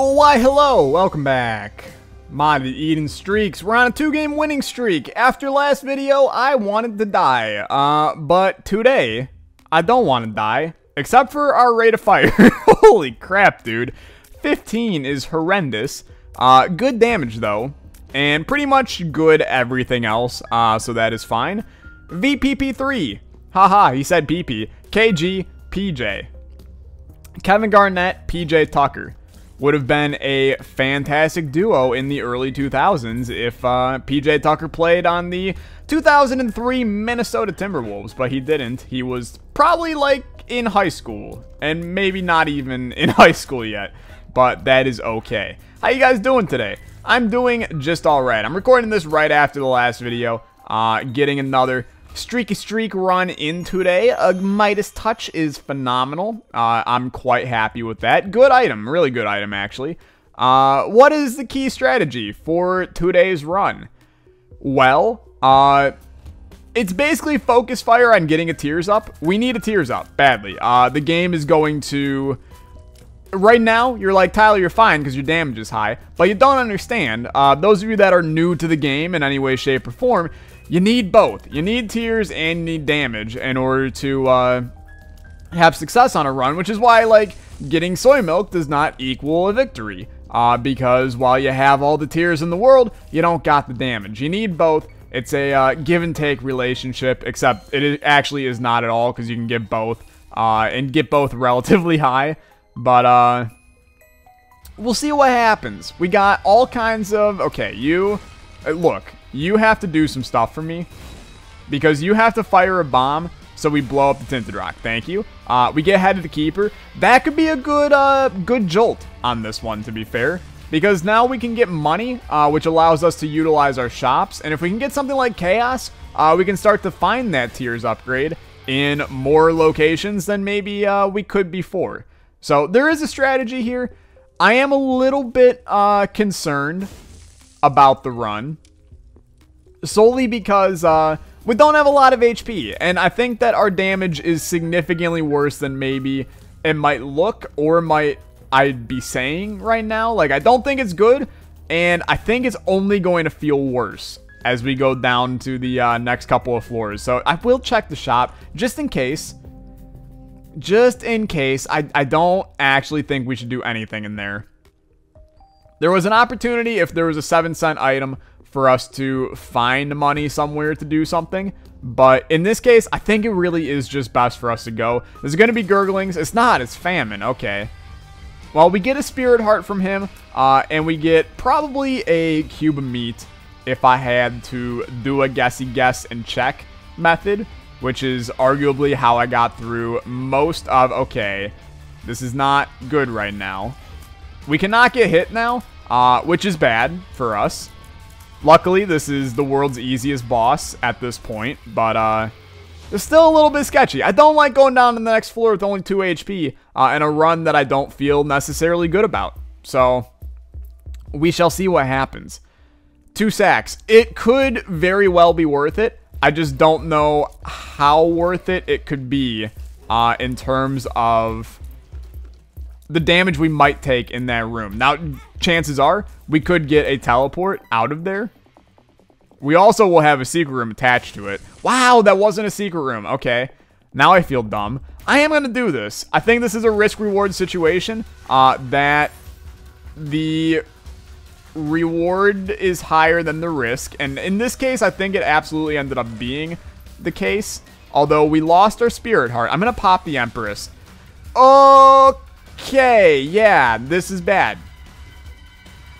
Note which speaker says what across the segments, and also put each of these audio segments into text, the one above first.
Speaker 1: Oh, why hello, welcome back. Modded Eden Streaks. We're on a 2-game winning streak. After last video, I wanted to die. But today, I don't want to die. Except for our rate of fire. Holy crap, dude. 15 is horrendous. Good damage, though. And pretty much good everything else. So that is fine. VPP3. Haha, he said PP. KG, PJ. Kevin Garnett, PJ Tucker. Would have been a fantastic duo in the early 2000s if PJ Tucker played on the 2003 Minnesota Timberwolves, but he didn't. He was probably like in high school, and maybe not even in high school yet, but that is okay. How you guys doing today? I'm doing just alright. I'm recording this right after the last video, getting another streaky streak run in today. A Midas Touch is phenomenal. I'm quite happy with that. Good item. Really good item, actually. What is the key strategy for today's run? Well, it's basically focus fire on getting a tears up. We need a tears up badly. The game is going to... Right now, you're like, Tyler, you're fine because your damage is high. But you don't understand. Those of you that are new to the game in any way, shape, or form... You need both. You need tears and you need damage in order to have success on a run, which is why, like, getting soy milk does not equal a victory. Because while you have all the tears in the world, you don't got the damage. You need both. It's a give and take relationship, except it actually is not at all because you can get both and get both relatively high. But we'll see what happens. We got all kinds of... Okay, look. You have to do some stuff for me, because you have to fire a bomb so we blow up the Tinted Rock. Thank you. We get ahead of the keeper. That could be a good jolt on this one, to be fair, because now we can get money, which allows us to utilize our shops. And if we can get something like Chaos, we can start to find that tiers upgrade in more locations than maybe we could before. So there is a strategy here. I am a little bit concerned about the run. Solely because we don't have a lot of HP, and I think that our damage is significantly worse than maybe it might look, or might I'd be saying right now. Like, I don't think it's good, and I think it's only going to feel worse as we go down to the next couple of floors. So I will check the shop, just in case. Just in case. I don't actually think we should do anything in there. There was an opportunity if there was a 7-cent item for us to find money somewhere to do something, but in this case, I think it really is just best for us to go. There's going to be gurglings. It's not. It's famine. Okay. Well, we get a spirit heart from him, and we get probably a cube of meat if I had to do a guessy guess and check method, which is arguably how I got through most of... Okay, this is not good right now. We cannot get hit now, which is bad for us. Luckily, this is the world's easiest boss at this point, but it's still a little bit sketchy. I don't like going down to the next floor with only 2 HP in a run that I don't feel necessarily good about. So, we shall see what happens. 2 sacks. It could very well be worth it. I just don't know how worth it could be in terms of the damage we might take in that room. Now, chances are we could get a teleport out of there. We also will have a secret room attached to it. Wow, that wasn't a secret room. Okay, now I feel dumb. I am going to do this. I think this is a risk-reward situation that the reward is higher than the risk. And in this case, I think it absolutely ended up being the case. Although we lost our spirit heart. I'm going to pop the Empress. Okay, yeah, this is bad.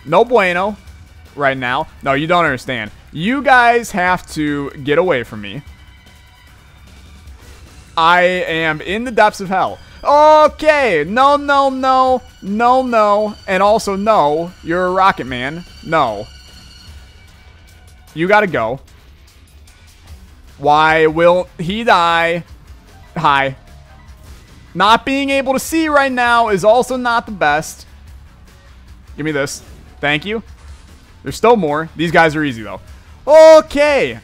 Speaker 1: No bueno right now. No, you don't understand. You guys have to get away from me. I am in the depths of hell. Okay, no, no, no, no, no, and also no, you're a rocket man. No. You gotta go. Why will he die? Hi. Not being able to see right now is also not the best. Give me this. Thank you. There's still more. These guys are easy, though. Okay.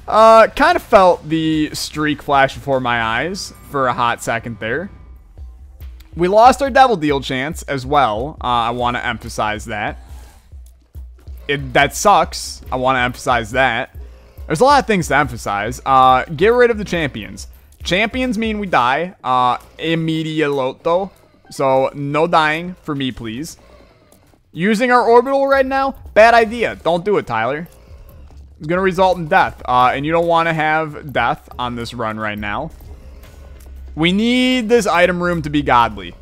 Speaker 1: Kind of felt the streak flash before my eyes for a hot second there. We lost our Devil Deal chance as well. I want to emphasize that. That sucks. I want to emphasize that. There's a lot of things to emphasize. Get rid of the champions. Champions mean we die. Immediato. So, no dying for me, please. Using our orbital right now? Bad idea. Don't do it, Tyler. It's going to result in death. And you don't want to have death on this run right now. We need this item room to be godly.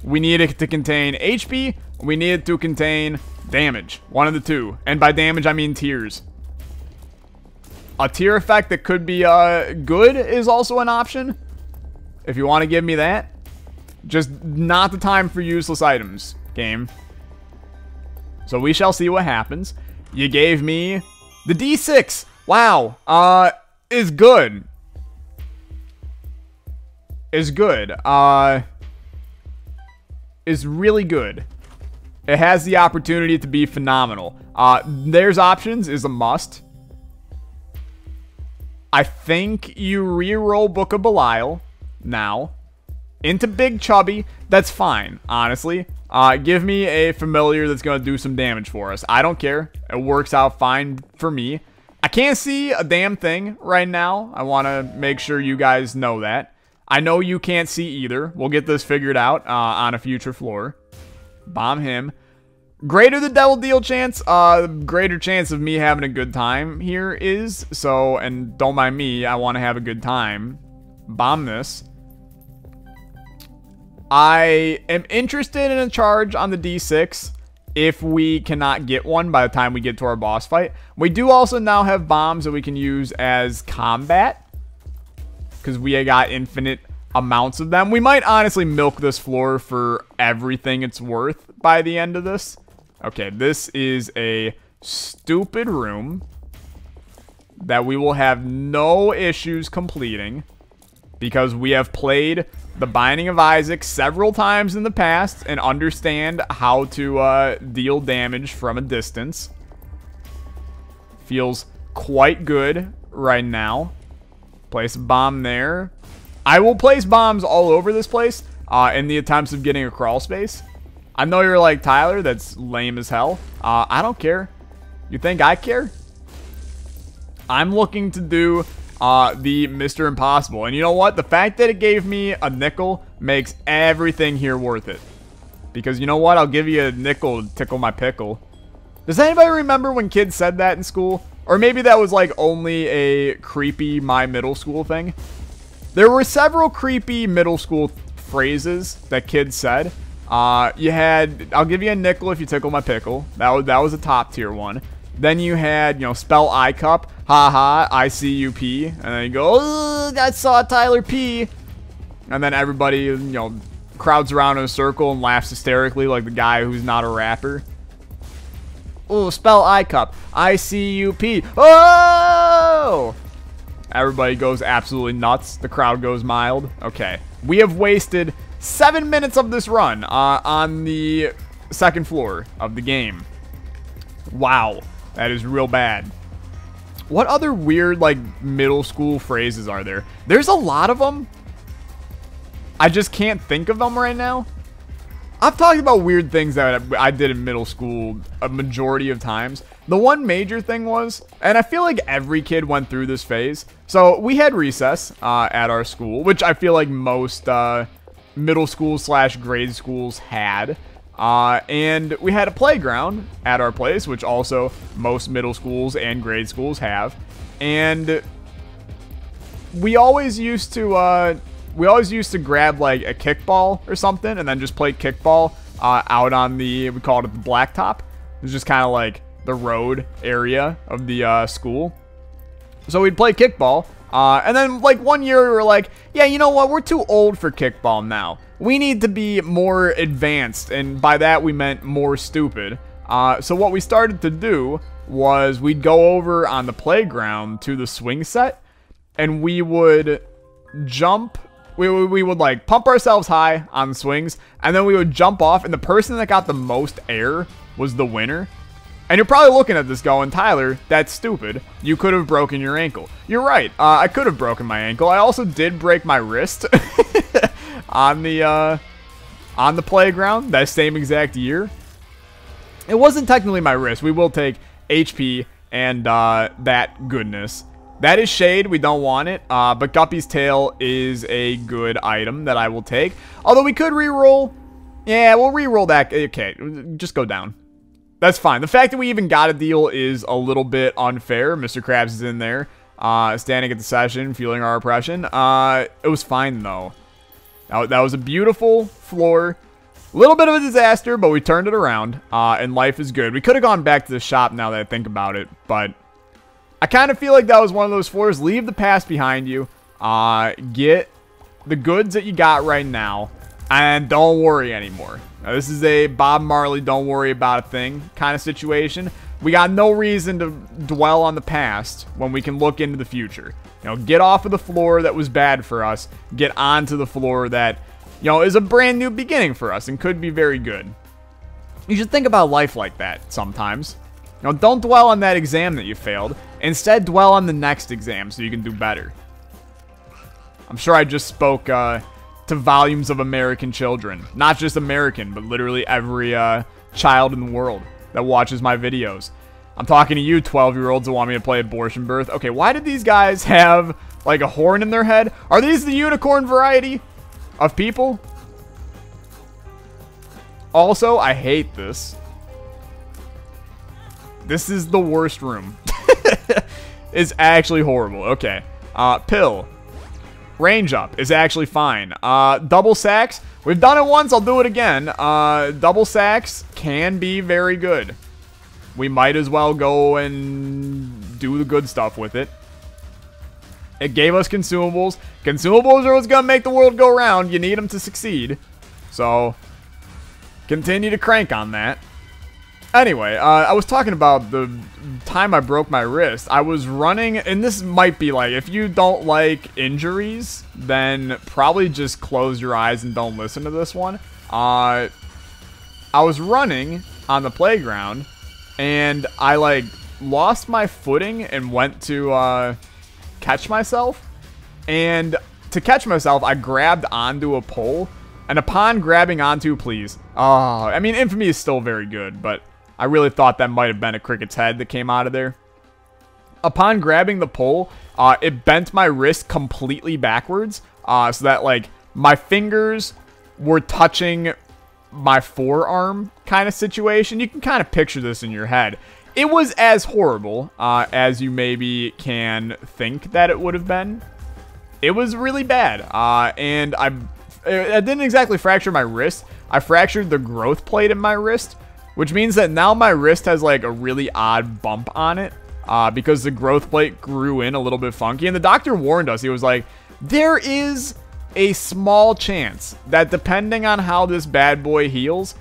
Speaker 1: We need it to contain HP. We need it to contain damage. One of the two. And by damage, I mean tears. A tear effect that could be good is also an option. If you want to give me that. Just not the time for useless items, game. So we shall see what happens. You gave me the D6. Wow. Is good. Is good. Is really good. It has the opportunity to be phenomenal. There's options is a must. I think you re-roll Book of Belial now into Big Chubby. That's fine, honestly. Give me a familiar that's going to do some damage for us. I don't care. It works out fine for me. I can't see a damn thing right now. I want to make sure you guys know that. I know you can't see either. We'll get this figured out on a future floor. Bomb him. Greater the Devil Deal chance, greater chance of me having a good time here is. So, and don't mind me, I want to have a good time. Bomb this. I am interested in a charge on the D6 if we cannot get one by the time we get to our boss fight. We do also now have bombs that we can use as combat, because we got infinite amounts of them. We might honestly milk this floor for everything it's worth by the end of this. Okay, this is a stupid room that we will have no issues completing because we have played The Binding of Isaac several times in the past and understand how to deal damage from a distance. Feels quite good right now. Place a bomb there. I will place bombs all over this place in the attempts of getting a crawl space. I know you're like, Tyler, that's lame as hell. I don't care. You think I care? I'm looking to do the Mr. Impossible. And you know what? The fact that it gave me a nickel makes everything here worth it. Because you know what? I'll give you a nickel to tickle my pickle. Does anybody remember when kids said that in school? Or maybe that was like only a creepy my middle school thing. There were several creepy middle school phrases that kids said. You had, I'll give you a nickel if you tickle my pickle. That was a top tier one. Then you had, you know, spell I cup, haha, ICUP, and then you go, oh, I saw Tyler P. And then everybody, you know, crowds around in a circle and laughs hysterically like the guy who's not a rapper. Oh, spell I cup, ICUP. Oh! Everybody goes absolutely nuts. The crowd goes mild. Okay, we have wasted 7 minutes of this run on the second floor of the game. Wow, that is real bad. What other weird, like, middle school phrases are there? There's a lot of them. I just can't think of them right now. I've talked about weird things that I did in middle school a majority of times. The one major thing was, and I feel like every kid went through this phase. So we had recess at our school, which I feel like most middle school / grade schools had. And we had a playground at our place, which also most middle schools and grade schools have. And we always used to grab like a kickball or something and then just play kickball out on the, we called it the blacktop. It was just kind of like the road area of the school. So we'd play kickball. And then like one year we were like, yeah, you know what? We're too old for kickball now. We need to be more advanced. And by that we meant more stupid. So what we started to do was we'd go over on the playground to the swing set and we would jump. We would like pump ourselves high on the swings and then we would jump off and the person that got the most air was the winner. And you're probably looking at this going, Tyler, that's stupid. You could have broken your ankle. You're right. I could have broken my ankle. I also did break my wrist on the on the playground that same exact year. It wasn't technically my wrist. We will take HP and that goodness. That is shade. We don't want it. But Guppy's tail is a good item that I will take. Although we could reroll. Yeah, we'll reroll that. Okay, just go down. That's fine. The fact that we even got a deal is a little bit unfair. Mr. Krabs is in there, standing at the session, feeling our oppression. It was fine, though. That was a beautiful floor. A little bit of a disaster, but we turned it around, and life is good. We could have gone back to the shop now that I think about it, but I kind of feel like that was one of those floors. Leave the past behind you. Get the goods that you got right now, and don't worry anymore. Now, this is a Bob Marley, don't worry about a thing kind of situation. We got no reason to dwell on the past when we can look into the future. You know, get off of the floor that was bad for us. Get onto the floor that, you know, is a brand new beginning for us and could be very good. You should think about life like that sometimes. You know, don't dwell on that exam that you failed. Instead, dwell on the next exam so you can do better. I'm sure I just spoke to volumes of American children. Not just American, but literally every child in the world that watches my videos. I'm talking to you 12-year-olds that want me to play abortion birth. Okay, why did these guys have like a horn in their head? Are these the unicorn variety of people? Also, I hate this. This is the worst room. It's actually horrible. Okay. Pill. Range up is actually fine. Double sacks. We've done it once. I'll do it again. Double sacks can be very good. We might as well go and do the good stuff with it. It gave us consumables. Consumables are what's going to make the world go round. You need them to succeed. So, continue to crank on that. Anyway, I was talking about the time I broke my wrist. I was running, and this might be like, if you don't like injuries, then probably just close your eyes and don't listen to this one. I was running on the playground, and I like lost my footing and went to catch myself. And to catch myself, I grabbed onto a pole, and upon grabbing onto, I mean, Infamy is still very good, but I really thought that might have been a cricket's head that came out of there. Upon grabbing the pole, it bent my wrist completely backwards, so that like my fingers were touching my forearm kind of situation. You can kind of picture this in your head. It was as horrible as you maybe can think that it would have been. It was really bad, and I didn't exactly fracture my wrist. I fractured the growth plate in my wrist, which means that now my wrist has like a really odd bump on it because the growth plate grew in a little bit funky. And the doctor warned us. He was like, there is a small chance that depending on how this bad boy heals,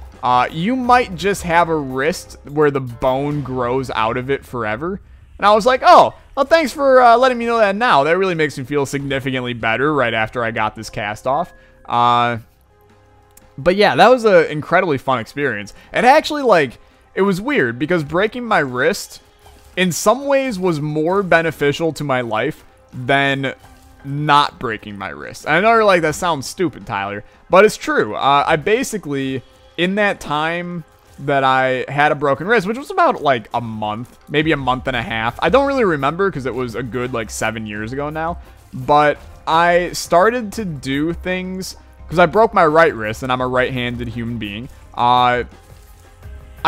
Speaker 1: you might just have a wrist where the bone grows out of it forever. And I was like, oh, well, thanks for letting me know that now. That really makes me feel significantly better right after I got this cast off. But yeah, that was an incredibly fun experience. And actually, like, it was weird because breaking my wrist in some ways was more beneficial to my life than not breaking my wrist. I know you're like, that sounds stupid, Tyler, but it's true. I basically, in that time that I had a broken wrist, which was about like a month, maybe a month and a half. I don't really remember because it was a good like 7 years ago now. But I started to do things because I broke my right wrist and I'm a right-handed human being. I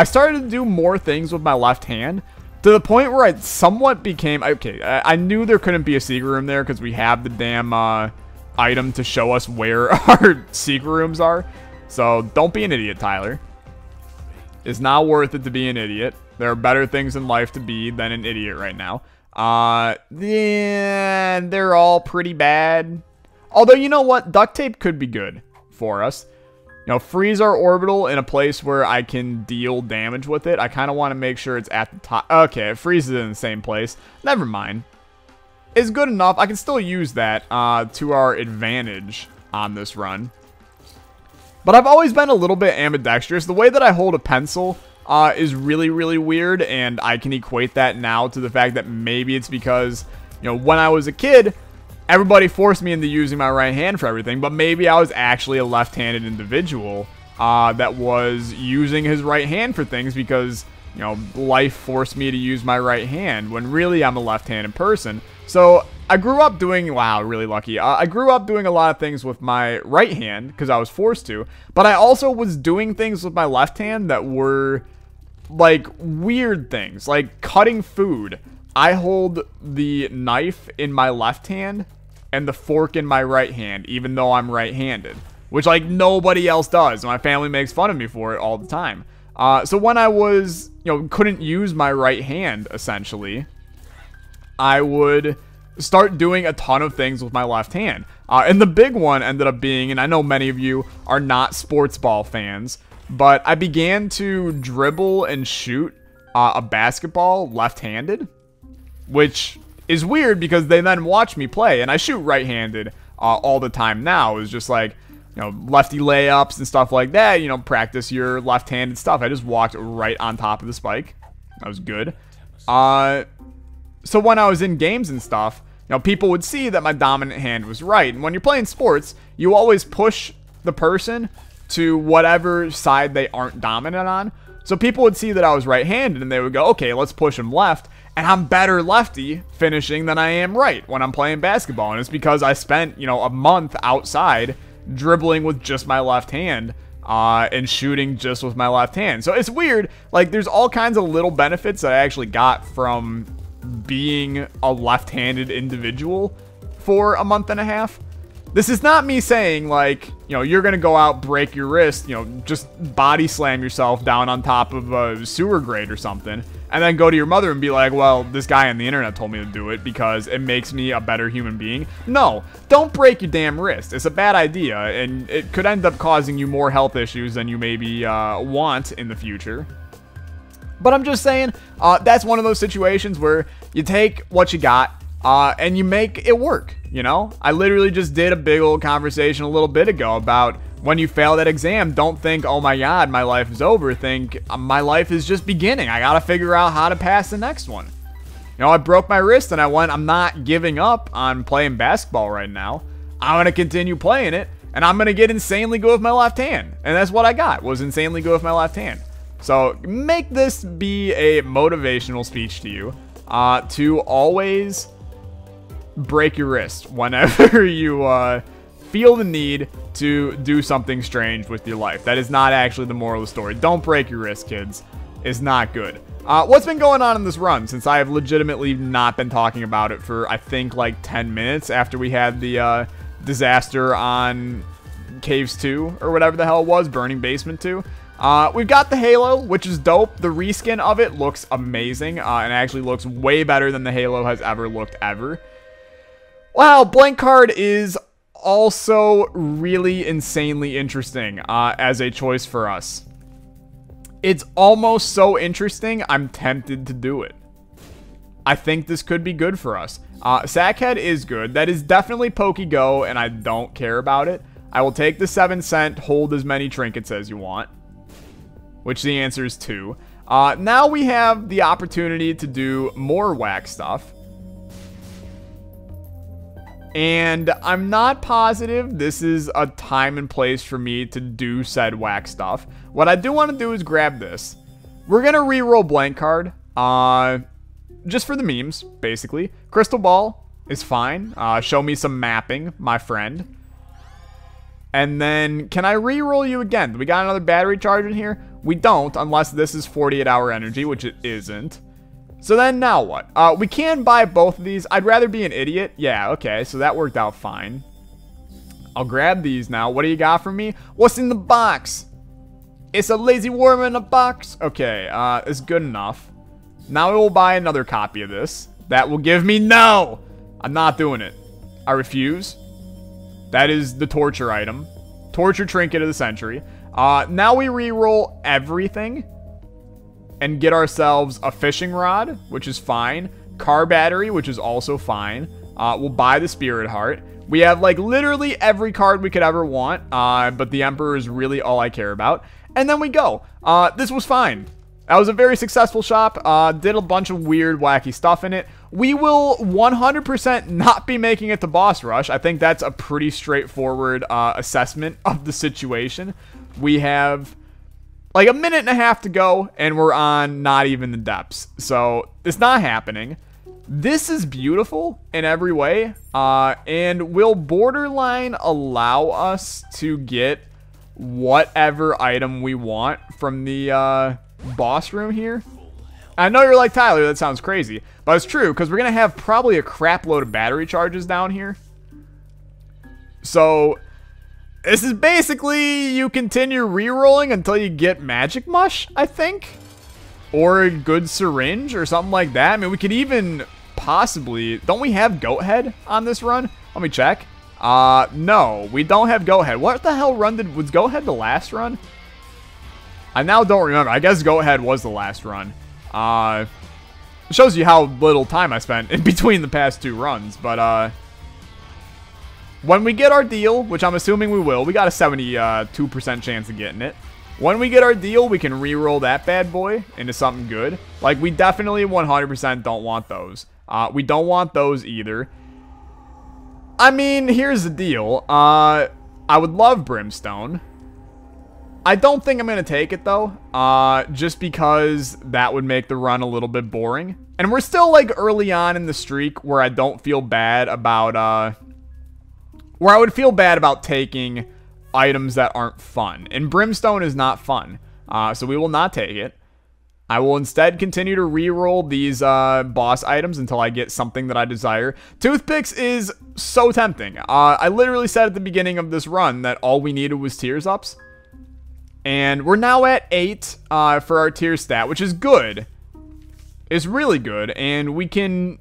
Speaker 1: started to do more things with my left hand to the point where I somewhat became, okay, I knew there couldn't be a secret room there because we have the damn item to show us where our secret rooms are. So don't be an idiot, Tyler. It's not worth it to be an idiot. There are better things in life to be than an idiot right now. Yeah, they're all pretty bad. Although, you know what? Duct tape could be good for us. You know, freeze our orbital in a place where I can deal damage with it. I kind of want to make sure it's at the top. Okay, it freezes in the same place. Never mind. It's good enough. I can still use that to our advantage on this run. But I've always been a little bit ambidextrous. The way that I hold a pencil is really, really weird. And I can equate that now to the fact that maybe it's because, you know, when I was a kid, everybody forced me into using my right hand for everything, but maybe I was actually a left-handed individual that was using his right hand for things because, you know, life forced me to use my right hand when really I'm a left-handed person. So I grew up doing, wow, really lucky. I grew up doing a lot of things with my right hand because I was forced to, but I also was doing things with my left hand that were like weird things, like cutting food. I hold the knife in my left hand and the fork in my right hand, even though I'm right-handed, which like nobody else does. My family makes fun of me for it all the time. So when I was, you know, couldn't use my right hand, essentially, I would start doing a ton of things with my left hand. And the big one ended up being, and I know many of you are not sports ball fans, but I began to dribble and shoot a basketball left-handed, which is weird because they then watch me play, and I shoot right-handed all the time now. It's just like, you know, lefty layups and stuff like that. You know, practice your left-handed stuff. I just walked right on top of the spike. That was good. So when I was in games and stuff, you know, people would see that my dominant hand was right. And when you're playing sports, you always push the person to whatever side they aren't dominant on. So people would see that I was right-handed and they would go, okay, let's push him left. And I'm better lefty finishing than I am right when I'm playing basketball. And it's because I spent, you know, a month outside dribbling with just my left hand and shooting just with my left hand. So it's weird. Like, there's all kinds of little benefits that I actually got from being a left-handed individual for a month and a half. This is not me saying, like, you know, you're going to go out, break your wrist, you know, just body slam yourself down on top of a sewer grate or something, and then go to your mother and be like, well, this guy on the internet told me to do it because it makes me a better human being. No, don't break your damn wrist. It's a bad idea, and it could end up causing you more health issues than you maybe want in the future. But I'm just saying, that's one of those situations where you take what you got, and you make it work, you know? I literally just did a big old conversation a little bit ago about when you fail that exam, don't think, oh my god, my life is over. Think, my life is just beginning. I gotta figure out how to pass the next one. You know, I broke my wrist and I went, I'm not giving up on playing basketball right now. I'm gonna continue playing it, and I'm gonna get insanely good with my left hand. And that's what I got, was insanely good with my left hand. So make this be a motivational speech to you, to always break your wrist whenever you feel the need to do something strange with your life. That is not actually the moral of the story. Don't break your wrist, kids. It's not good. What's been going on in this run, since I have legitimately not been talking about it for, I think, like 10 minutes after we had the disaster on Caves 2, or whatever the hell it was, Burning Basement 2. We've got the Halo, which is dope. The reskin of it looks amazing, and actually looks way better than the Halo has ever looked ever. Wow, blank card is also really insanely interesting as a choice for us. It's almost so interesting, I'm tempted to do it. I think this could be good for us. Sackhead is good. That is definitely Poke-Go, and I don't care about it. I will take the 7-cent, hold as many trinkets as you want, which the answer is 2. Now we have the opportunity to do more whack stuff. And I'm not positive this is a time and place for me to do said whack stuff. What I do want to do is grab this. We're going to reroll blank card. Just for the memes, basically. Crystal Ball is fine. Show me some mapping, my friend. And then, can I reroll you again? Do we got another battery charge in here? We don't, unless this is 48-hour energy, which it isn't. So then, now what? We can buy both of these. I'd rather be an idiot. Yeah, okay, so that worked out fine. I'll grab these now. What do you got for me? What's in the box? It's a lazy worm in a box. Okay, it's good enough. Now we will buy another copy of this. That will give me no! I'm not doing it. I refuse. That is the torture item. Torture trinket of the century. Now we re-roll everything and get ourselves a fishing rod, which is fine. Car battery, which is also fine. We'll buy the spirit heart. We have like literally every card we could ever want, but the Emperor is really all I care about. And then we go. This was fine. That was a very successful shop. Did a bunch of weird, wacky stuff in it. We will 100% not be making it to boss rush. I think that's a pretty straightforward assessment of the situation. We have like a minute and a half to go, and we're on not even the depths. So it's not happening. This is beautiful in every way. And will borderline allow us to get whatever item we want from the boss room here? I know you're like, Tyler, that sounds crazy. But it's true, because we're going to have probably a crap load of battery charges down here. So this is basically you continue re-rolling until you get magic mush, I think. Or a good syringe or something like that. I mean, we could even possibly... Don't we have goat head on this run? Let me check. No, we don't have goat head. What the hell run was goat head the last run? I now don't remember. I guess goat head was the last run. It shows you how little time I spent in between the past two runs. But, when we get our deal, which I'm assuming we will, we got a 72% chance of getting it. When we get our deal, we can re-roll that bad boy into something good. Like, we definitely 100% don't want those. We don't want those either. I mean, here's the deal. I would love Brimstone. I don't think I'm going to take it, though. Just because that would make the run a little bit boring. And we're still, like, early on in the streak where I don't feel bad about, where I would feel bad about taking items that aren't fun. And Brimstone is not fun. So we will not take it. I will instead continue to re-roll these boss items until I get something that I desire. Toothpicks is so tempting. I literally said at the beginning of this run that all we needed was tears ups. And we're now at 8 for our tier stat, which is good. It's really good. And we can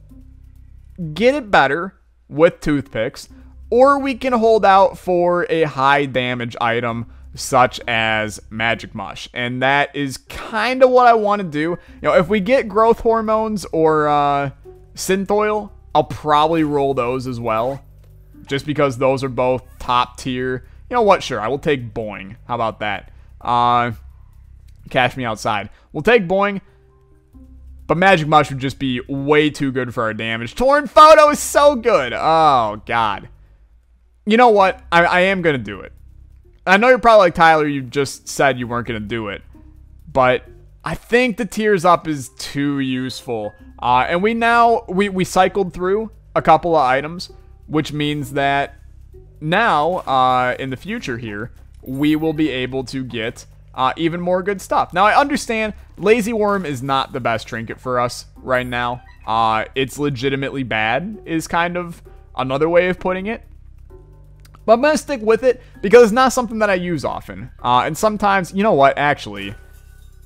Speaker 1: get it better with toothpicks. Or we can hold out for a high damage item such as Magic Mush. And that is kind of what I want to do. You know, if we get growth hormones or synth oil, I'll probably roll those as well. Just because those are both top tier. You know what? Sure, I will take Boing. How about that? Cash me outside. We'll take Boing. But Magic Mush would just be way too good for our damage. Torn Photo is so good. Oh, God. You know what? I am going to do it. I know you're probably like, Tyler, you just said you weren't going to do it. But I think the tears up is too useful. And we cycled through a couple of items, which means that now, in the future here, we will be able to get even more good stuff. Now, I understand Lazy Worm is not the best trinket for us right now. It's legitimately bad is kind of another way of putting it. But I'm going to stick with it because it's not something that I use often. And sometimes, you know what, actually,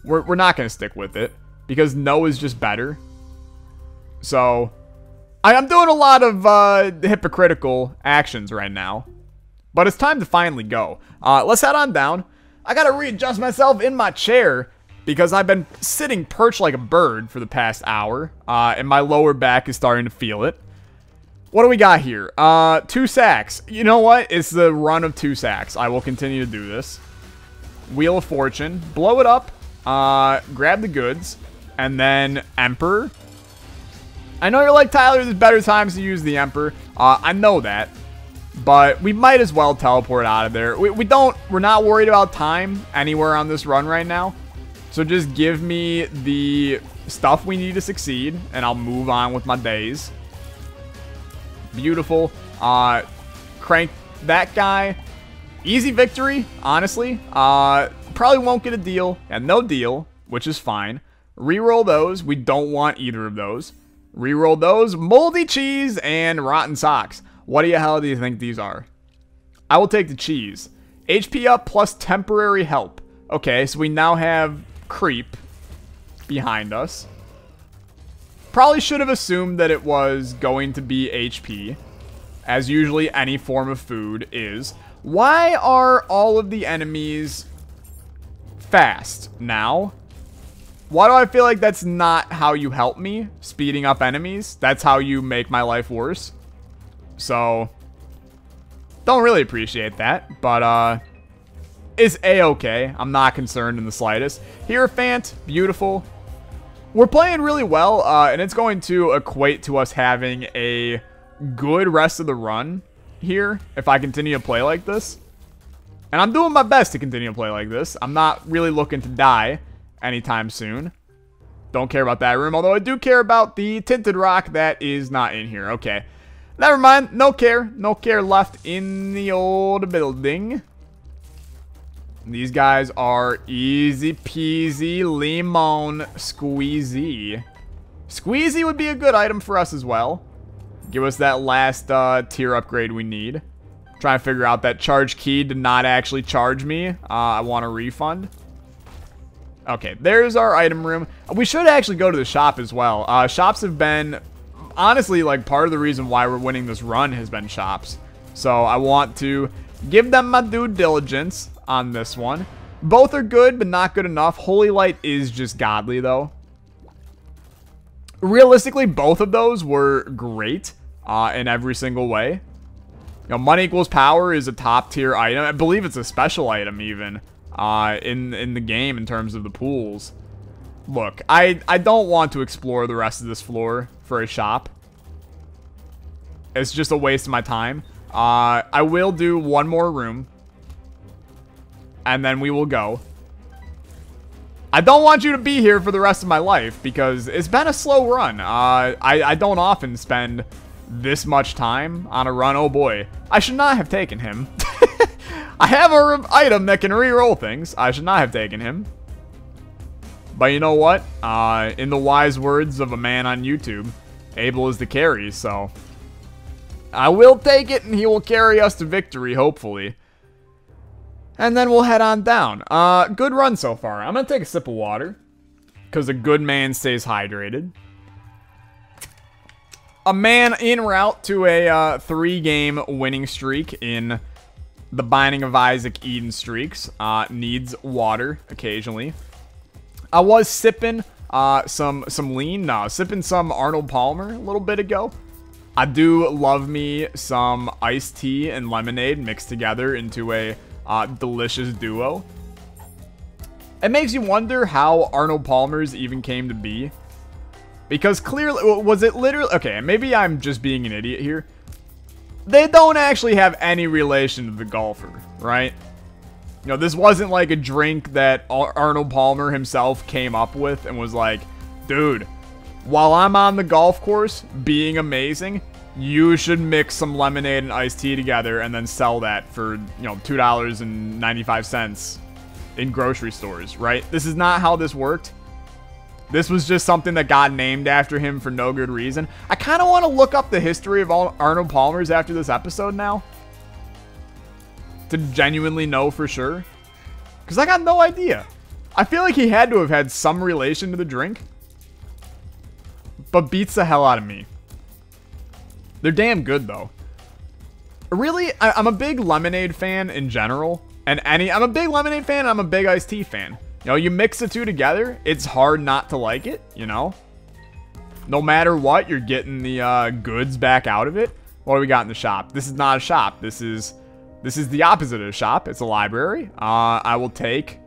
Speaker 1: we're not going to stick with it because no is just better. So, I'm doing a lot of hypocritical actions right now. But it's time to finally go. Let's head on down. I got to readjust myself in my chair because I've been sitting perched like a bird for the past hour. And my lower back is starting to feel it. What do we got here? 2 sacks. You know what? It's the run of 2 sacks. I will continue to do this. Wheel of Fortune. Blow it up. Grab the goods. And then Emperor. I know you're like, Tyler, there's better times to use the Emperor. I know that. But we might as well teleport out of there. We're not worried about time anywhere on this run right now. So just give me the stuff we need to succeed. And I'll move on with my days. Beautiful. Crank that guy. Easy victory, honestly. Probably won't get a deal. And no deal, which is fine. Reroll those. We don't want either of those. Reroll those. Moldy cheese and rotten socks. What the hell do you think these are? I will take the cheese. HP up plus temporary help. Okay, so we now have creep behind us. Probably should have assumed that it was going to be HP, as usually any form of food is. Why are all of the enemies fast now? Why do I feel like that's not how you help me, speeding up enemies? That's how you make my life worse. So, don't really appreciate that, but it's A-okay. I'm not concerned in the slightest. Hierophant, beautiful. We're playing really well, and it's going to equate to us having a good rest of the run here if I continue to play like this. And I'm doing my best to continue to play like this. I'm not really looking to die anytime soon. Don't care about that room, although I do care about the tinted rock that is not in here. Okay. Never mind. No care. No care left in the old building. These guys are easy peasy lemon squeezy. Squeezy would be a good item for us as well. Give us that last tier upgrade we need. Trying to figure out that charge key did not actually charge me. I want a refund. Okay, there's our item room. We should actually go to the shop as well. Shops have been, honestly, like part of the reason why we're winning this run has been shops. So I want to give them my due diligence on this one. Both are good, but not good enough. Holy Light is just godly, though. Realistically, both of those were great in every single way. You know, money equals power is a top tier item. I believe it's a special item even in the game in terms of the pools. Look, I don't want to explore the rest of this floor for a shop. It's just a waste of my time. I will do one more room, and then we will go. I don't want you to be here for the rest of my life because it's been a slow run. I don't often spend this much time on a run. Oh boy, I should not have taken him. I have an item that can re-roll things. I should not have taken him. But you know what? In the wise words of a man on YouTube, Abel is the carry, so I will take it and he will carry us to victory, hopefully. And then we'll head on down. Good run so far. I'm going to take a sip of water because a good man stays hydrated. A man en route to a 3-game winning streak in the Binding of Isaac Eden streaks needs water occasionally. I was sipping some sipping some Arnold Palmer a little bit ago. I do love me some iced tea and lemonade mixed together into a delicious duo. It makes you wonder how Arnold Palmer's even came to be. Because clearly, was it literally... Okay, maybe I'm just being an idiot here. They don't actually have any relation to the golfer, right? You know, this wasn't like a drink that Arnold Palmer himself came up with and was like, dude, while I'm on the golf course being amazing, you should mix some lemonade and iced tea together and then sell that for, you know, $2.95 in grocery stores, right? This is not how this worked. This was just something that got named after him for no good reason. I kind of want to look up the history of all Arnold Palmer's after this episode now, to genuinely know for sure. Because I got no idea. I feel like he had to have had some relation to the drink, but beats the hell out of me. They're damn good, though. Really, I'm a big lemonade fan in general. I'm a big lemonade fan, and I'm a big iced tea fan. You know, you mix the two together, it's hard not to like it, you know? No matter what, you're getting the goods back out of it. What do we got in the shop? This is not a shop. This is the opposite of a shop. It's a library. I will take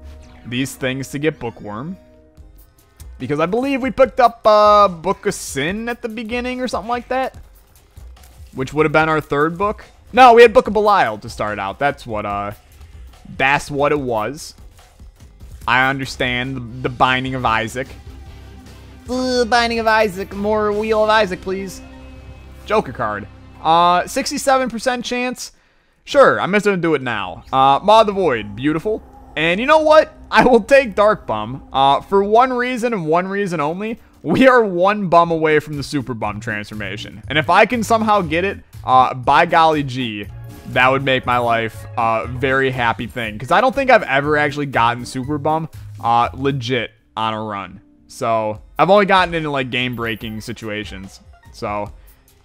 Speaker 1: these things to get Bookworm. Because I believe we picked up Book of Sin at the beginning or something like that. Which would have been our third book. No, we had Book of Belial to start out. That's what it was. I understand the Binding of Isaac. Binding of Isaac. More Wheel of Isaac, please. Joker card. 67% chance. Sure, I'm just going to do it now. Maw of the Void. Beautiful. And you know what? I will take Dark Bum. For one reason and one reason only. We are one bum away from the Super Bum transformation. And if I can somehow get it, by golly gee, that would make my life a very happy thing. Because I don't think I've ever actually gotten Super Bum legit on a run. So, I've only gotten into like game-breaking situations. So,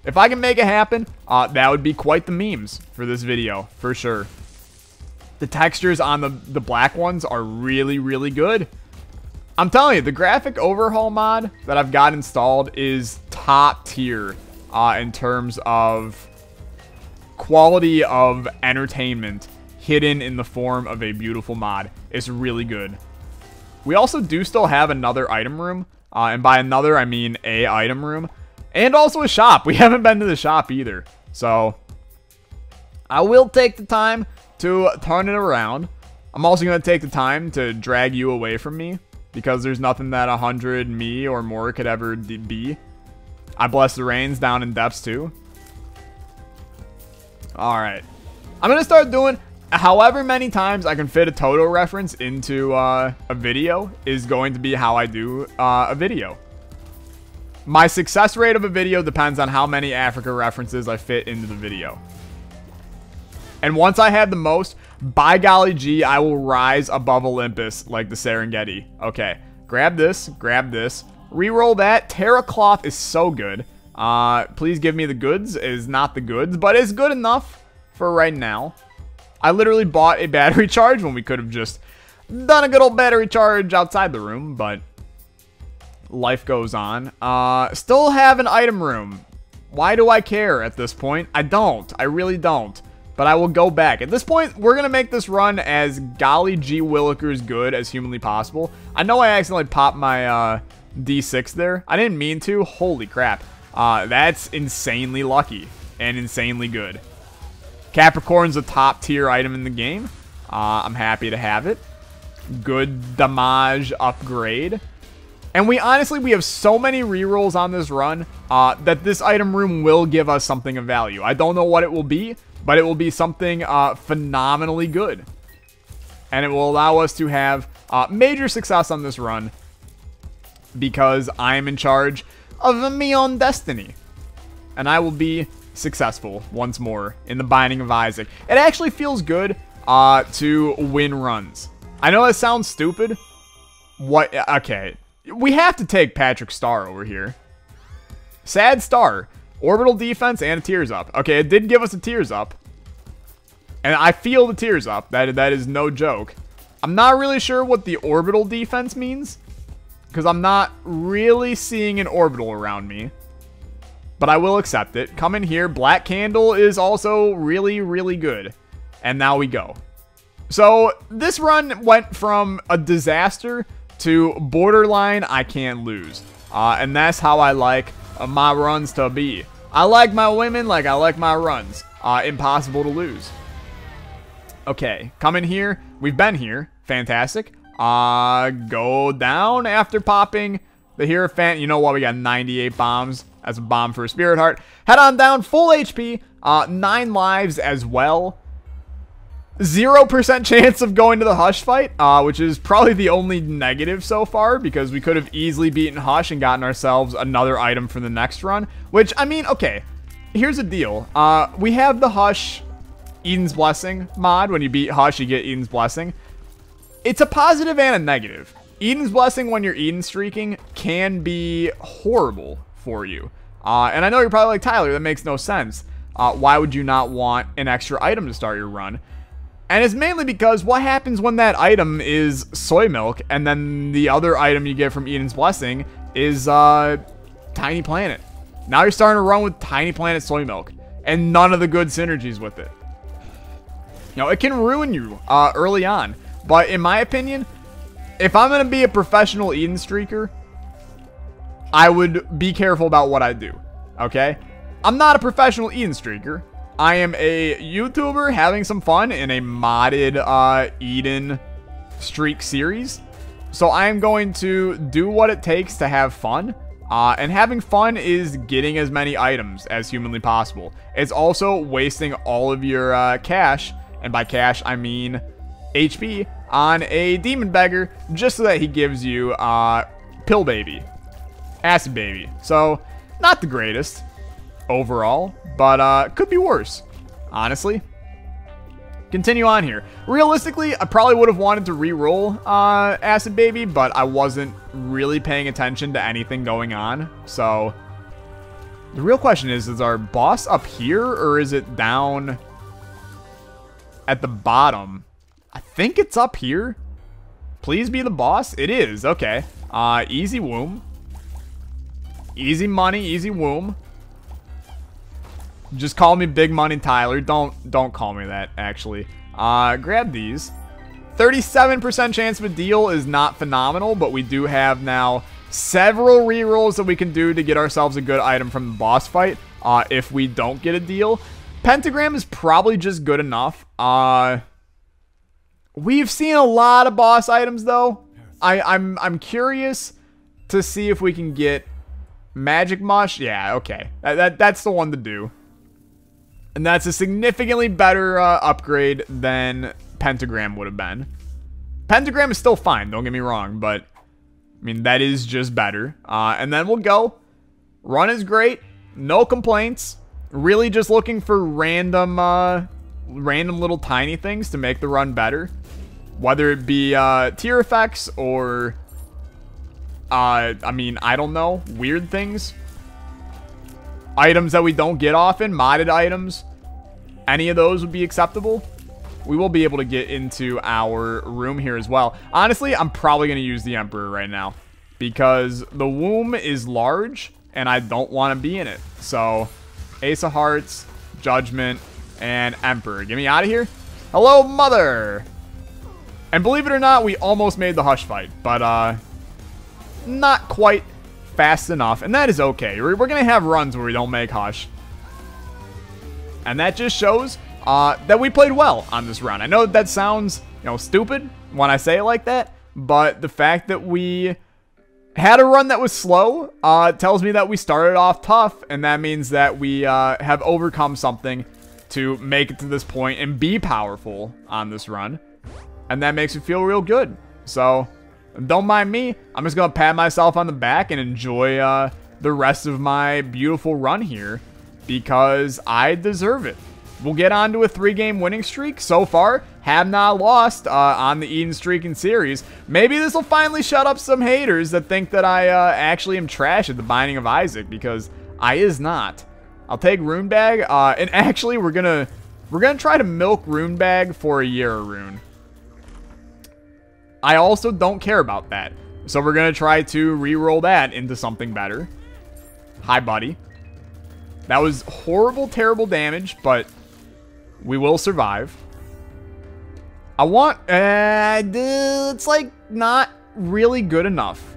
Speaker 1: if I can make it happen, that would be quite the memes for this video, for sure. The textures on the black ones are really, really good. I'm telling you, the graphic overhaul mod that I've got installed is top tier in terms of quality of entertainment hidden in the form of a beautiful mod. It's really good. We also do still have another item room, and by another I mean a item room, and also a shop. We haven't been to the shop either, so I will take the time to turn it around. I'm also going to take the time to drag you away from me, because there's nothing that 100 me or more could ever be. I bless the rains down in depths too. Alright. I'm going to start doing however many times I can fit a Toto reference into a video is going to be how I do a video. My success rate of a video depends on how many Africa references I fit into the video. And once I have the most, by golly gee, I will rise above Olympus like the Serengeti. Okay, grab this, reroll that. Terra Cloth is so good. Please give me the goods. It is not the goods, but it's good enough for right now. I literally bought a battery charge when we could have just done a good old battery charge outside the room, but life goes on. Still have an item room. Why do I care at this point? I don't. I really don't. But I will go back. At this point, we're going to make this run as golly gee willikers good as humanly possible. I know I accidentally popped my D6 there. I didn't mean to. Holy crap. That's insanely lucky and insanely good. Capricorn's a top tier item in the game. I'm happy to have it. Good damage upgrade. And we have so many rerolls on this run that this item room will give us something of value. I don't know what it will be, but it will be something phenomenally good. And it will allow us to have major success on this run because I am in charge of my own destiny. And I will be successful once more in the Binding of Isaac. It actually feels good to win runs. I know that sounds stupid. What? Okay. We have to take Patrick Star over here. Sad Star. Orbital defense and a tears up. Okay, it did give us a tears up. And I feel the tears up. That is no joke. I'm not really sure what the orbital defense means, because I'm not really seeing an orbital around me. But I will accept it. Come in here. Black Candle is also really, really good. And now we go. So this run went from a disaster to borderline I can't lose. And that's how I like my runs to be. I like my women like I like my runs. Impossible to lose. Okay, come in here. We've been here. Fantastic. Go down after popping the Hierophant. You know what? We got 98 bombs. That's a bomb for a Spirit Heart. Head on down. Full HP. 9 lives as well. 0% chance of going to the Hush fight, which is probably the only negative so far, because we could have easily beaten Hush and gotten ourselves another item for the next run, which, I mean, okay, here's the deal. We have the Hush Eden's Blessing mod. When you beat Hush, you get Eden's Blessing. It's a positive and a negative. Eden's Blessing, when you're Eden streaking, can be horrible for you. And I know you're probably like, Tyler, that makes no sense. Why would you not want an extra item to start your run? And it's mainly because what happens when that item is soy milk and then the other item you get from Eden's Blessing is Tiny Planet. Now you're starting to run with Tiny Planet soy milk and none of the good synergies with it. You know, it can ruin you early on. But in my opinion, if I'm going to be a professional Eden streaker, I would be careful about what I do. Okay? I'm not a professional Eden streaker. I am a YouTuber having some fun in a modded Eden streak series. So I am going to do what it takes to have fun. And having fun is getting as many items as humanly possible. It's also wasting all of your cash, and by cash I mean HP, on a Demon Beggar just so that he gives you Pill Baby, Acid Baby. So not the greatest overall, but could be worse, honestly. Continue on here. Realistically, I probably would have wanted to re-roll Acid Baby, but I wasn't really paying attention to anything going on. So the real question is our boss up here or is it down at the bottom? I think it's up here. Please be the boss. It is. Okay. Easy womb. Easy money, easy womb. Just call me Big Money Tyler. Don't call me that, actually. Grab these. 37% chance of a deal is not phenomenal, but we do have now several rerolls that we can do to get ourselves a good item from the boss fight if we don't get a deal. Pentagram is probably just good enough. We've seen a lot of boss items, though. I'm curious to see if we can get Magic Mush. Yeah, okay. That's the one to do. And that's a significantly better upgrade than Pentagram would have been. Pentagram is still fine, don't get me wrong, but I mean, that is just better. And then we'll go. Run is great. No complaints. Really just looking for random little tiny things to make the run better. Whether it be tier effects or, I mean, I don't know, weird things. Items that we don't get often, modded items. Any of those would be acceptable. We will be able to get into our room here as well. Honestly, I'm probably going to use the Emperor right now, because the womb is large, and I don't want to be in it. So, Ace of Hearts, Judgment, and Emperor. Get me out of here. Hello, Mother! And believe it or not, we almost made the Hush fight, but not quite fast enough, and that is okay. We're going to have runs where we don't make Hush. And that just shows that we played well on this run. I know that sounds, you know, stupid when I say it like that, but the fact that we had a run that was slow tells me that we started off tough, and that means that we have overcome something to make it to this point and be powerful on this run. And that makes me feel real good. So, don't mind me. I'm just going to pat myself on the back and enjoy the rest of my beautiful run here, because I deserve it. We'll get on to a 3-game winning streak. So far, have not lost on the Eden Streaking series. Maybe this will finally shut up some haters that think that I actually am trash at the Binding of Isaac, because I is not. I'll take Rune Bag, and actually we're gonna try to milk Rune Bag for a Yera rune. I also don't care about that, so we're gonna try to re-roll that into something better. Hi, buddy. That was horrible, terrible damage, but we will survive. I want... it's like not really good enough.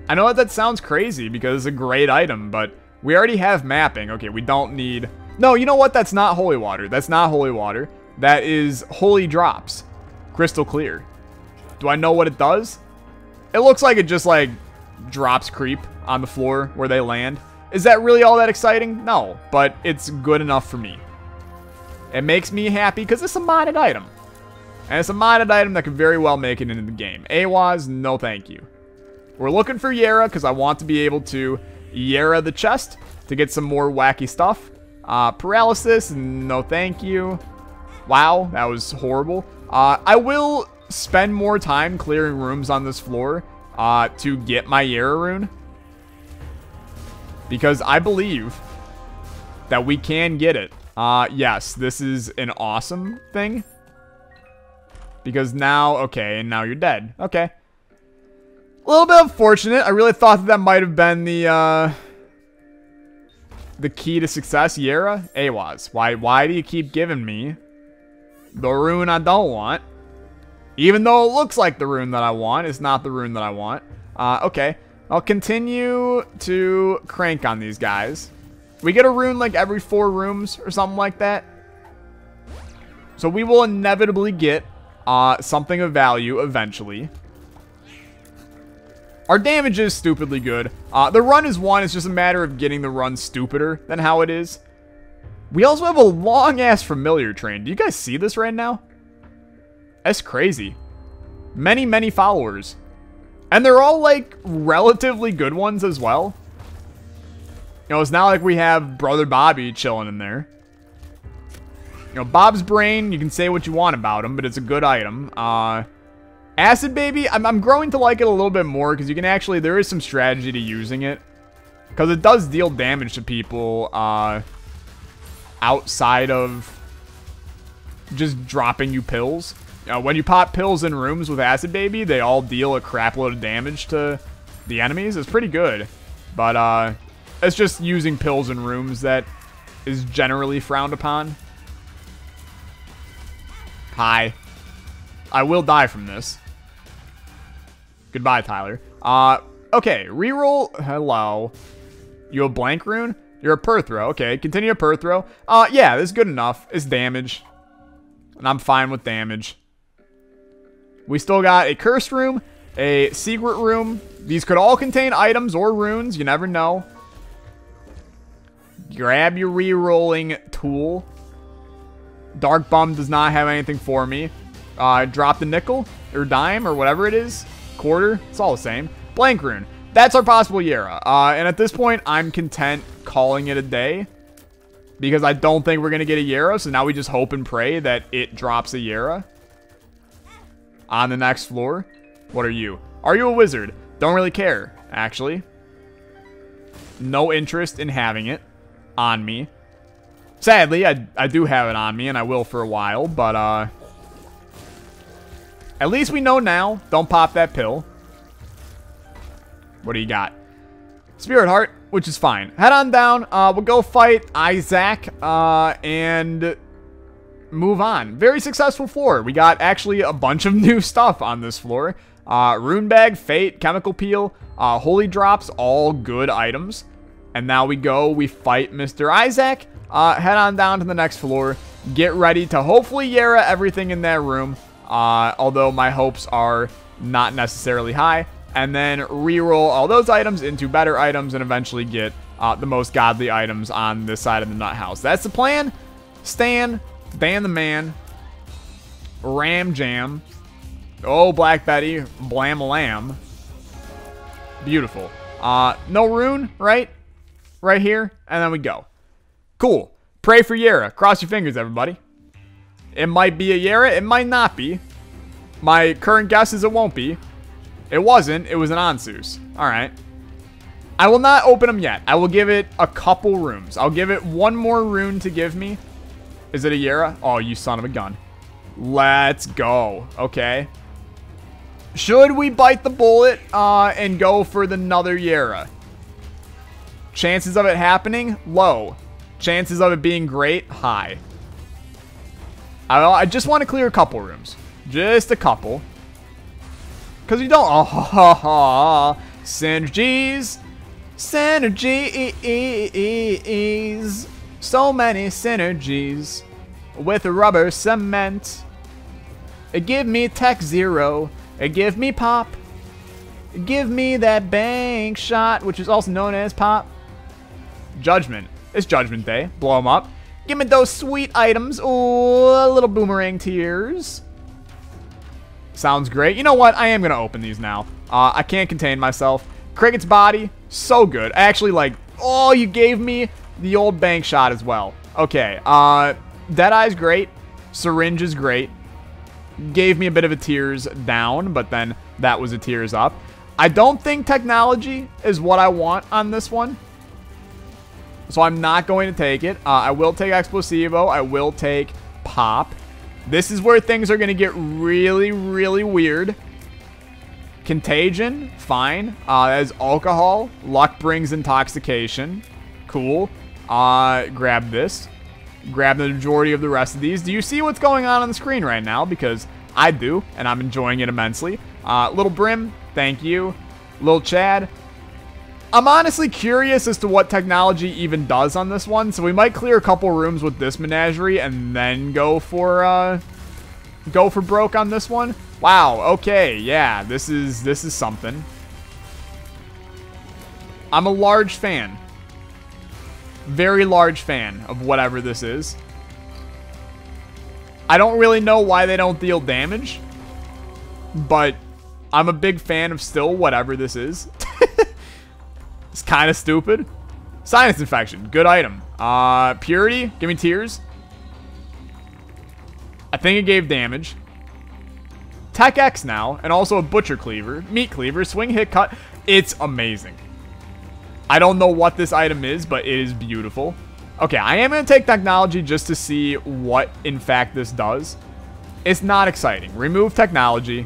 Speaker 1: I know that sounds crazy because it's a great item, but we already have mapping. Okay, we don't need... No, you know what? That's not holy water. That's not holy water. That is holy drops. Crystal clear. Do I know what it does? It looks like it just, like, drops creep on the floor where they land. Is that really all that exciting? No, but it's good enough for me. It makes me happy because it's a modded item. And it's a modded item that could very well make it into the game. AWAS, no thank you. We're looking for Yera because I want to be able to Yera the chest to get some more wacky stuff. Paralysis, no thank you. Wow, that was horrible. I will spend more time clearing rooms on this floor to get my Yera rune, because I believe that we can get it. Yes, this is an awesome thing, because now, okay, and now you're dead. Okay. A little bit unfortunate. I really thought that might have been the key to success. Yera, AWAS. Why do you keep giving me the rune I don't want? Even though it looks like the rune that I want, it's not the rune that I want. Okay. I'll continue to crank on these guys. We get a rune like every 4 rooms or something like that. So we will inevitably get something of value eventually. Our damage is stupidly good. The run is 1. It's just a matter of getting the run stupider than how it is. We also have a long-ass familiar train. Do you guys see this right now? That's crazy. Many, many followers. And they're all, like, relatively good ones as well. You know, it's not like we have Brother Bobby chilling in there. You know, Bob's Brain, you can say what you want about him, but it's a good item. Acid Baby, I'm growing to like it a little bit more, because you can actually, there is some strategy to using it. Because it does deal damage to people outside of just dropping you pills. When you pop pills in rooms with Acid Baby, they all deal a crap load of damage to the enemies. It's pretty good. But it's just using pills in rooms that is generally frowned upon. Hi. I will die from this. Goodbye, Tyler. Okay, reroll. Hello. You a blank rune? You're a Perthrow. Okay, continue a Perthrow. Yeah, this is good enough. It's damage. And I'm fine with damage. We still got a cursed room, a secret room. These could all contain items or runes. You never know. Grab your re-rolling tool. Dark Bum does not have anything for me. Drop the nickel or dime or whatever it is. Quarter. It's all the same. Blank rune. That's our possible Yera. And at this point, I'm content calling it a day. Because I don't think we're going to get a Yera. So now we just hope and pray that it drops a Yera. On the next floor. What are you? Are you a wizard? Don't really care, actually. No interest in having it on me. Sadly, I do have it on me, and I will for a while, but, at least we know now. Don't pop that pill. What do you got? Spirit Heart, which is fine. Head on down. We'll go fight Isaac, and move on. Very successful floor. We got actually a bunch of new stuff on this floor. Rune Bag, Fate, Chemical Peel, Holy Drops, all good items. And now we fight Mr. Isaac. Head on down to the next floor. Get ready to hopefully Yera everything in that room. Although my hopes are not necessarily high. And then reroll all those items into better items and eventually get the most godly items on this side of the nut house. That's the plan. Stan, Dan the Man, Ram Jam. Oh, Black Betty, Blam Lamb. Beautiful. No rune, right? Right here. And then we go. Cool. Pray for Yera. Cross your fingers, everybody. It might be a Yera. It might not be. My current guess is it won't be. It wasn't. It was an Ansus. Alright. I will not open them yet. I will give it a couple rooms. I'll give it one more rune to give me. Is it a Yera? Oh, you son of a gun. Let's go. Okay. Should we bite the bullet and go for the another Yera? Chances of it happening? Low. Chances of it being great? High. I just want to clear a couple rooms. Just a couple. Because you don't... Oh, synergies. Synergies. So many synergies. With rubber cement. Give me Tech Zero. Give me Pop. Give me that bank shot, which is also known as Pop. Judgment. It's Judgment Day. Blow them up. Give me those sweet items. Ooh, a little boomerang tears. Sounds great. You know what? I am going to open these now. I can't contain myself. Cricket's body. So good. Actually, like, oh, you gave me the old bank shot as well. Okay. Deadeye's great. Syringe is great. Gave me a bit of a tears down, but then that was a tears up. I don't think technology is what I want on this one. So I'm not going to take it. I will take Explosivo. I will take Pop. This is where things are going to get really, really weird. Contagion, fine. As alcohol. Luck brings intoxication. Cool. Grab this. Grab the majority of the rest of these. Do you see what's going on the screen right now? Because I do, and I'm enjoying it immensely. Little Brim, thank you. Little Chad. I'm honestly curious as to what technology even does on this one, so we might clear a couple rooms with this menagerie and then go for broke on this one. Wow, okay, yeah, this is something. I'm a large fan. Very large fan of whatever this is. I don't really know why they don't deal damage, but I'm a big fan of still whatever this is. It's kind of stupid. Sinus infection. Good item. Purity. Give me tears. I think it gave damage. Tech X now. And also a butcher cleaver. Meat cleaver. Swing hit cut. It's amazing. I don't know what this item is, but it is beautiful. Okay, I am going to take technology just to see what, in fact, this does. It's not exciting. Remove technology.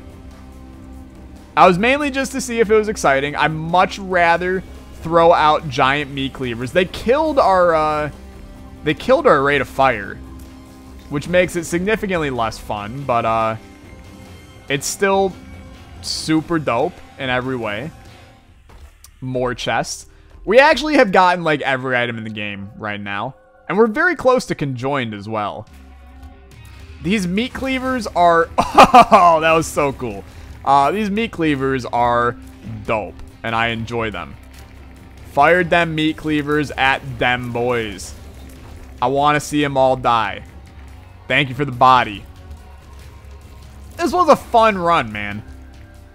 Speaker 1: I was mainly just to see if it was exciting. I'd much rather throw out giant meat cleavers. They killed our rate of fire, which makes it significantly less fun, but it's still super dope in every way. More chests. We actually have gotten like every item in the game right now, and we're very close to conjoined as well. These meat cleavers are... Oh, that was so cool. These meat cleavers are dope, and I enjoy them. Fired them meat cleavers at them boys. I want to see them all die. Thank you for the body. This was a fun run, man.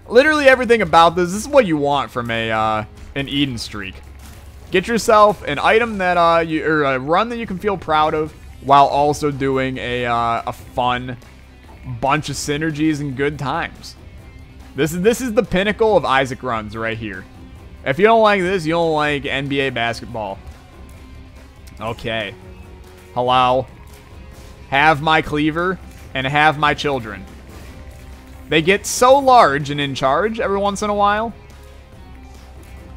Speaker 1: Literally everything about this is what you want from an Eden streak. Get yourself an item that or a run that you can feel proud of, while also doing a fun bunch of synergies and good times. This is the pinnacle of Isaac runs right here. If you don't like this, you don't like NBA basketball. Okay. Hello. Have my cleaver and have my children. They get so large and in charge every once in a while.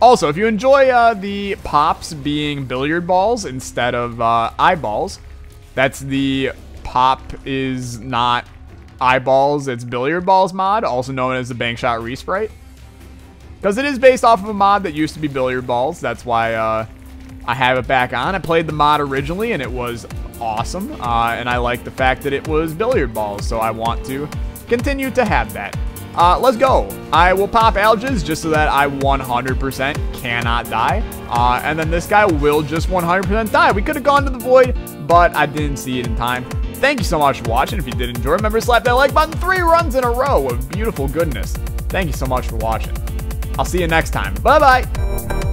Speaker 1: Also, if you enjoy the pops being billiard balls instead of eyeballs, that's the pop is not eyeballs, it's billiard balls mod, also known as the bank shot resprite. Because it is based off of a mod that used to be billiard balls. That's why I have it back on. I played the mod originally and it was awesome. And I like the fact that it was billiard balls, so I want to continue to have that. Let's go. I will pop Alges just so that I 100% cannot die. And then this guy will just 100% die. We could have gone to the void, but I didn't see it in time. Thank you so much for watching. If you did enjoy, remember to slap that like button. 3 runs in a row of beautiful goodness. Thank you so much for watching. I'll see you next time. Bye-bye.